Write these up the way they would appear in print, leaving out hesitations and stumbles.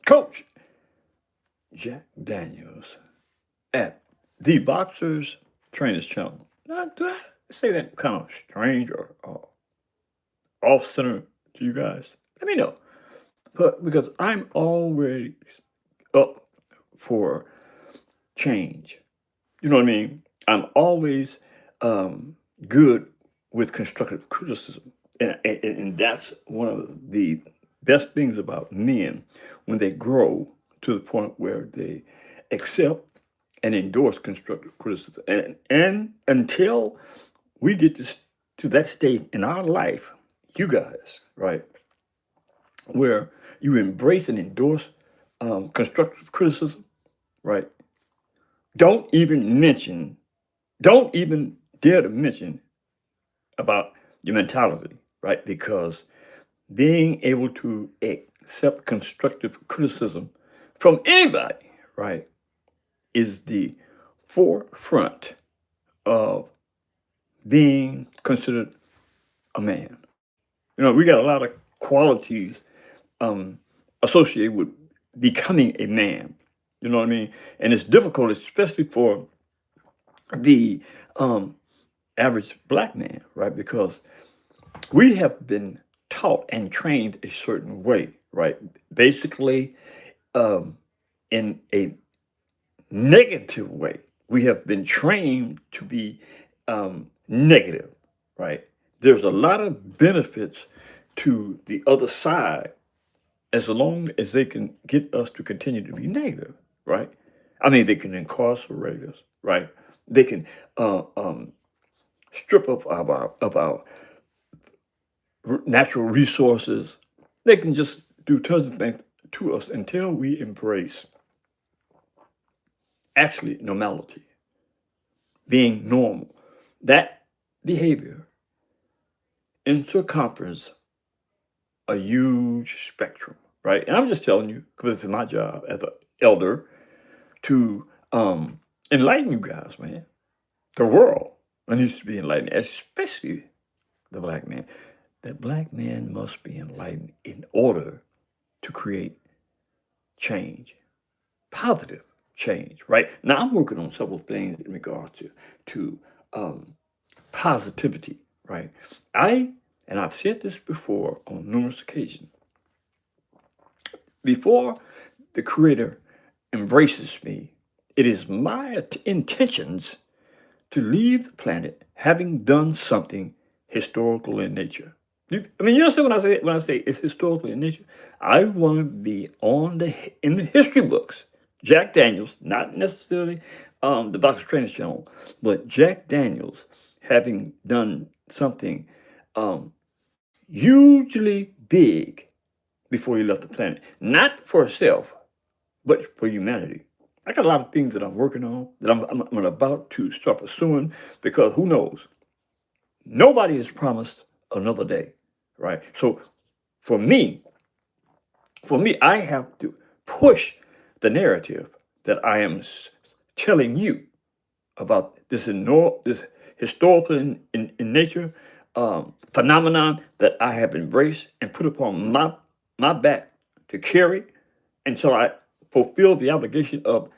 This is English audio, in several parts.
Coach Jack Daniels at the Boxers Trainers Channel. Now, do I say that kind of strange or off center to you guys? Let me know. But because I'm always up for change. You know what I mean? I'm always good with constructive criticism. And that's one of the best things about men when they grow to the point where they accept and endorse constructive criticism. And until we get to that stage in our life, you guys, right, where you embrace and endorse constructive criticism, right? Don't even mention, don't even dare to mention about your mentality, right? Because being able to accept constructive criticism from anybody, right, is the forefront of being considered a man. You know, we got a lot of qualities um, associated with becoming a man. You know what I mean? And it's difficult, especially for the average black man, right? Because we have been taught and trained a certain way, right? Basically, um, in a negative way. We have been trained to be negative, right? There's a lot of benefits to the other side as long as they can get us to continue to be negative, right? I mean, they can incarcerate us, right? They can strip up of our natural resources. They can just do tons of things to us until we embrace actually normality, being normal. That behavior in circumference a huge spectrum, right? And I'm just telling you, because it's my job as an elder to enlighten you guys, man. The world needs to be enlightened, especially the black man. The black man must be enlightened in order to create change, positive change, right? Now I'm working on several things in regards to um, positivity, right? And I've said this before on numerous occasions. Before the Creator embraces me, it is my intentions to leave the planet having done something historical in nature. I mean, you understand when I say it's historical in nature? I want to be in the history books. Jack Daniels, not necessarily the Box Training Channel, but Jack Daniels having done something um, hugely big before he left the planet, not for himself, but for humanity. I got a lot of things that I'm working on that I'm about to start pursuing because who knows? Nobody is promised another day, right? So for me, I have to push the narrative that I am telling you about this historical in nature phenomenon that I have embraced and put upon my back to carry until I fulfill the obligation of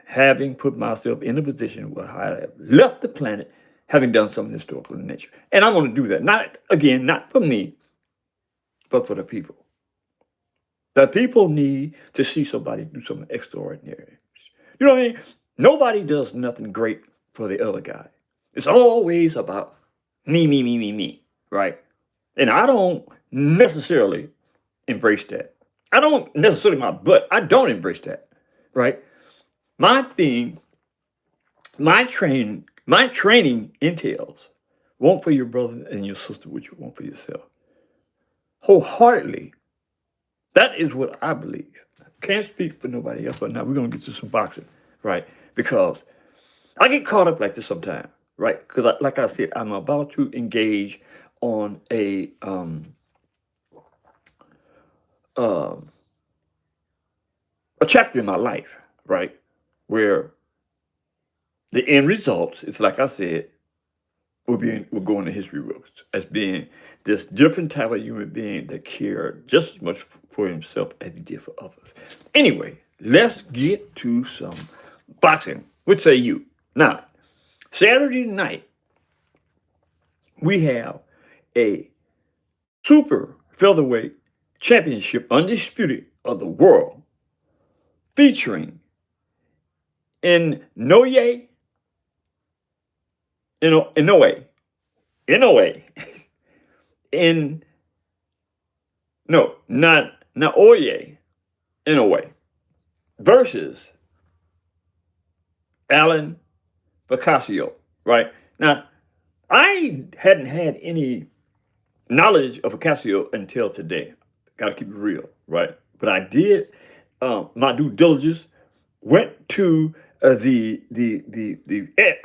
having put myself in a position where I have left the planet having done something historical in nature. And I'm going to do that. Not for me, but for the people. The people need to see somebody do something extraordinary. You know what I mean? Nobody does nothing great for the other guy. It's always about me, right? And I don't necessarily embrace that. I don't necessarily I don't embrace that, right? My thing, my training entails want for your brother and your sister what you want for yourself. Wholeheartedly. That is what I believe. Can't speak for nobody else, but now we're gonna get to some boxing, right? Because I get caught up like this sometimes, right? Because like I said, I'm about to engage on um, a chapter in my life, right, where the end results is like I said, will go into history books as being this different type of human being that cared just as much for himself as he did for others. Anyway, let's get to some boxing. What say you? Now, Saturday night, we have a super featherweight championship, undisputed, of the world, featuring Inoue, Inoue, Inoue, in no, not Naoya, Inoue, versus Alan Picasso. Right now, I hadn't had any knowledge of Picasso until today. Got to keep it real, right? But I did my due diligence. Went to the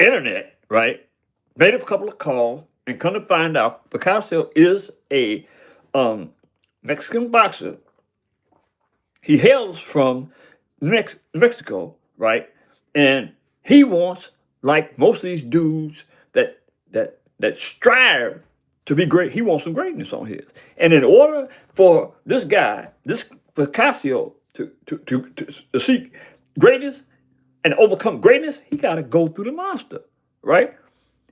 internet, right? Made a couple of calls, and come to find out, Picasso is a Mexican boxer. He hails from Mexico, right? And he wants, like most of these dudes that strive to be great, he wants some greatness on his. And in order for this guy, this Picasso, to seek greatness and overcome greatness, he got to go through the monster, right?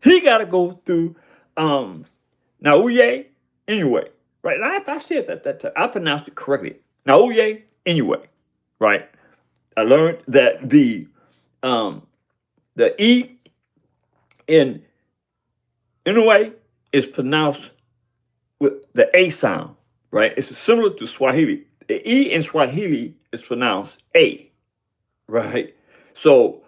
He got to go through Naoya Inoue, right? Now, if I said that I pronounced it correctly. Naoya Inoue, right? I learned that the E in Inoue is pronounced with the A sound, right? It's similar to Swahili. The E in Swahili is pronounced A, right? So,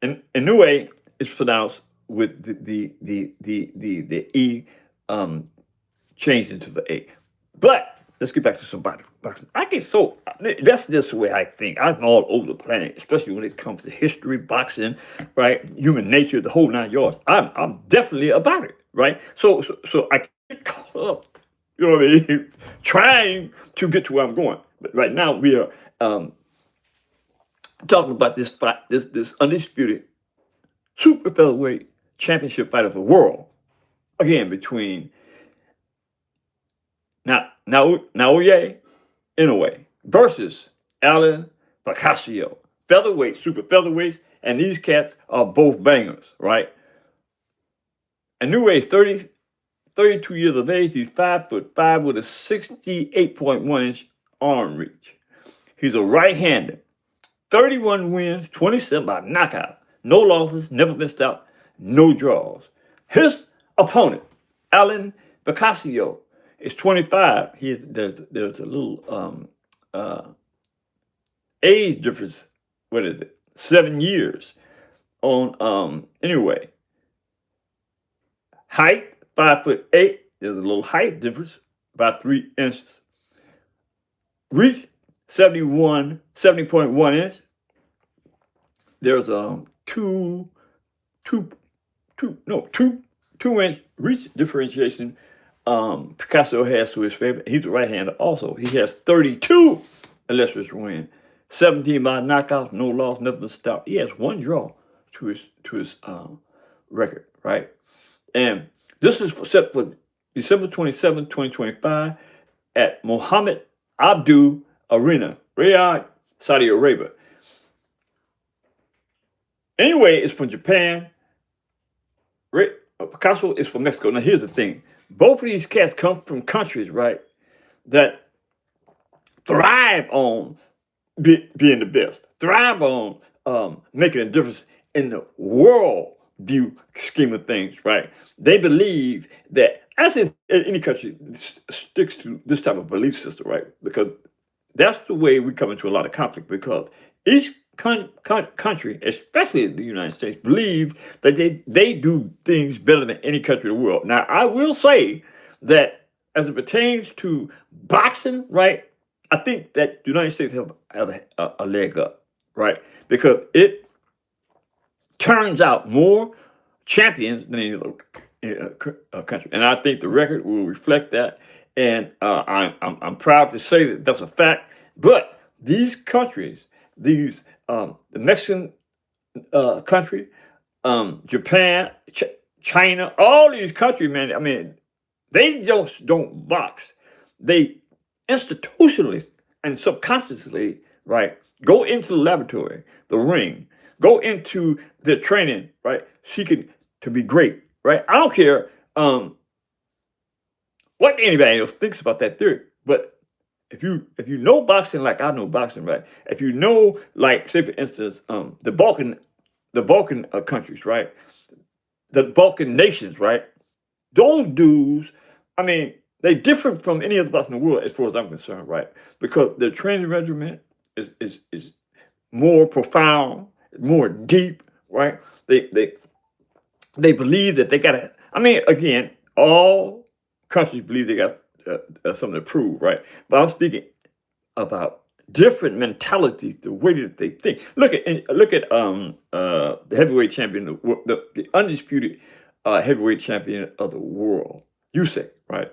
Inoue is pronounced with the E changed into the A. But let's get back to some boxing. I get so that's just the way I think. I'm all over the planet, especially when it comes to history, boxing, right? Human nature, the whole 9 yards. I'm definitely about it, right? So I get caught up, you know what I mean, trying to get to where I'm going. But right now we are talking about this fight, this undisputed super featherweight championship fight of the world, again between Naoya Inoue versus Alan Picasso, featherweight, super featherweights, and these cats are both bangers, right? Inoue is 32 years of age. He's 5'5" with a 68.1-inch arm reach. He's a right-hander. 31 wins, 27 by knockout. No losses, never been stopped, no draws. His opponent, Alan Picasso, is 25. There's a little age difference. What is it? 7 years on Inoue. Height, 5'8". There's a little height difference, about 3 inches. Reach, 70.1 inch. There's two inch reach differentiation. Picasso has to his favor. He's a right-hander also. He has 32 illustrious wins, 17 by knockout, no loss, never been stopped. He has one draw to his record, right? And this is set for December 27, 2025 at Mohammed Abdul Arena, Riyadh, Saudi Arabia. Anyway, it's from Japan. Picasso is from Mexico. Now, here's the thing. Both of these cats come from countries, right, that thrive on being the best, thrive on making a difference in the world view scheme of things, right? They believe that, as in any country, sticks to this type of belief system, right? Because that's the way we come into a lot of conflict, because each country, especially the United States, believe that they do things better than any country in the world. Now, I will say that as it pertains to boxing, right, I think that the United States have a leg up, right? Because it turns out more champions than any other country. And I think the record will reflect that. And I'm proud to say that that's a fact. But these countries, the Mexican country, Japan, China, all these countries, man. I mean, they just don't box. They institutionally and subconsciously, right, go into the laboratory, the ring, go into their training, right, seeking to be great, right? I don't care what anybody else thinks about that theory, but if you know boxing like I know boxing, right? If you know, like, say for instance, the Balkan countries, right? The Balkan nations, right? Those dudes, I mean, they different from any other boxing in the world as far as I'm concerned, right? Because their training regimen is more profound, more deep, right? They they they believe that they gotta. I mean, again, all countries believe they got something to prove, right? But I'm speaking about different mentalities, the way that they think. Look at the heavyweight champion, the undisputed heavyweight champion of the world, Usyk, right?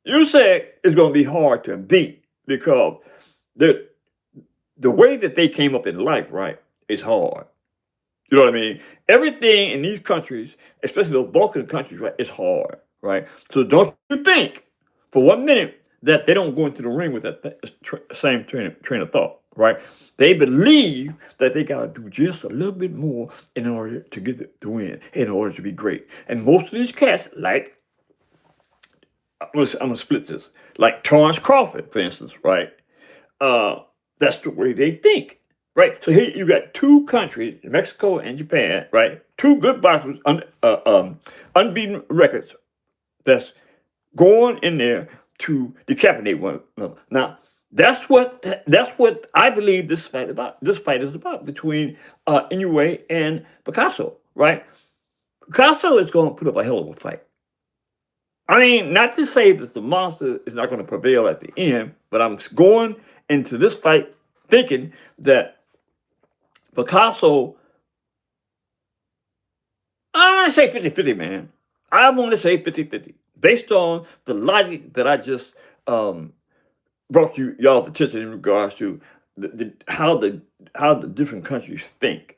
Usyk is going to be hard to beat because the the way that they came up in life, right, is hard. You know what I mean? Everything in these countries, especially the Balkan countries, right, is hard, right? So don't you think for 1 minute that they don't go into the ring with that same train of thought, right? They believe that they got to do just a little bit more in order to get the win, in order to be great. And most of these cats, like, I'm gonna split this, like Terrence Crawford, for instance, right? Uh, that's the way they think, right? So here you got two countries, Mexico and Japan, right? Two good boxers, unbeaten records that's going in there to decapitate one another. Now, that's what I believe this fight about. This fight is about between Inoue and Picasso, right? Picasso is going to put up a hell of a fight. I mean, not to say that the monster is not going to prevail at the end, but I'm going into this fight thinking that Picasso, I want to say 50-50, man. I want to say 50-50, based on the logic that I just brought y'all's attention in regards to how the different countries think.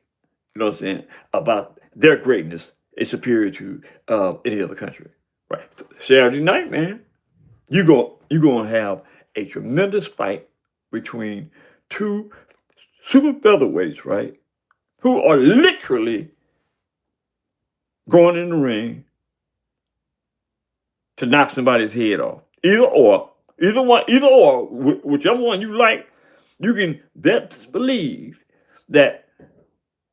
You know what I'm saying? About their greatness is superior to any other country. Right. Saturday night, man, you gonna have a tremendous fight between two super featherweights, right? Who are literally going in the ring to knock somebody's head off. Either or, whichever one you like, you can best believe that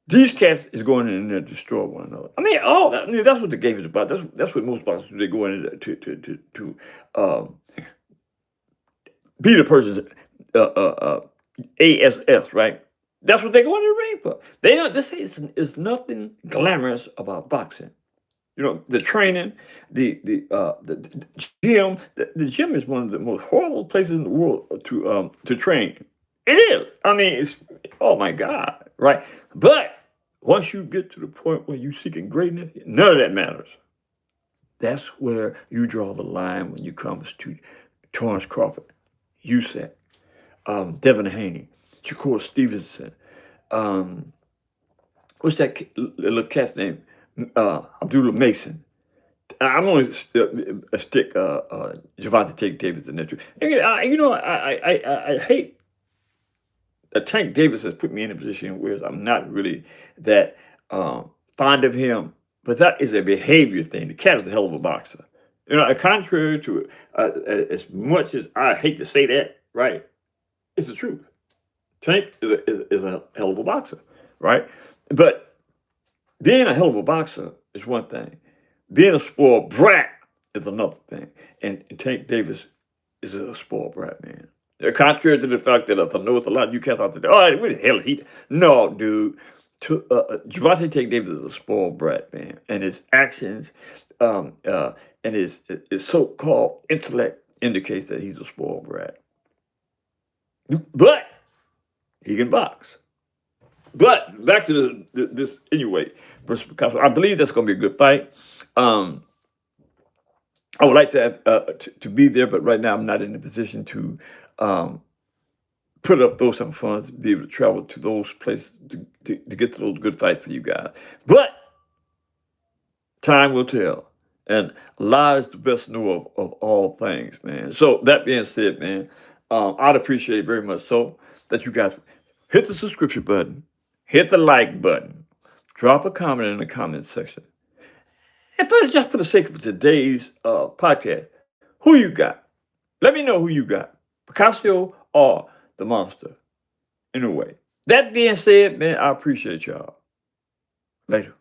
these cats is going in there to destroy one another. I mean, that's what the game is about. That's what most boxers do. They go in there to beat a person's ASS, right? That's what they go in the ring for. They know this is nothing glamorous about boxing. You know, the training, the gym. The gym is one of the most horrible places in the world to train. It is. I mean, it's, oh my God, right? But once you get to the point where you're seeking greatness, none of that matters. That's where you draw the line when it comes to Terrence Crawford, Usyk, Devin Haney, Shakur Stevenson. Um, what's that little cat's name? Abdullah Mason. I'm going to stick Javante Davis in there too. I hate Tank Davis has put me in a position where I'm not really that fond of him, but that is a behavior thing. The cat is a hell of a boxer. You know, contrary to as much as I hate to say that, right? It's the truth. Tank is a hell of a boxer, right? But being a hell of a boxer is one thing. Being a spoiled brat is another thing. And Tank Davis is a spoiled brat, man. Contrary to the fact that I know it's a lot of you cats out there, oh, what the hell is he? No, dude. Javante Tank Davis is a spoiled brat, man. And his actions and his so-called intellect indicates that he's a spoiled brat. But he can box. But back to this anyway versus Picasso. I believe that's going to be a good fight. I would like to have, to be there, but right now I'm not in a position to put up those some funds to be able to travel to those places to get to those good fights for you guys. But Time will tell. And Allah is the best knower of all things, man. So that being said, man, I'd appreciate very much so that you guys hit the subscription button, hit the like button, drop a comment in the comment section. And just for the sake of today's podcast, who you got? Let me know who you got, Picasso or the monster. Inoue. That being said, man, I appreciate y'all. Later.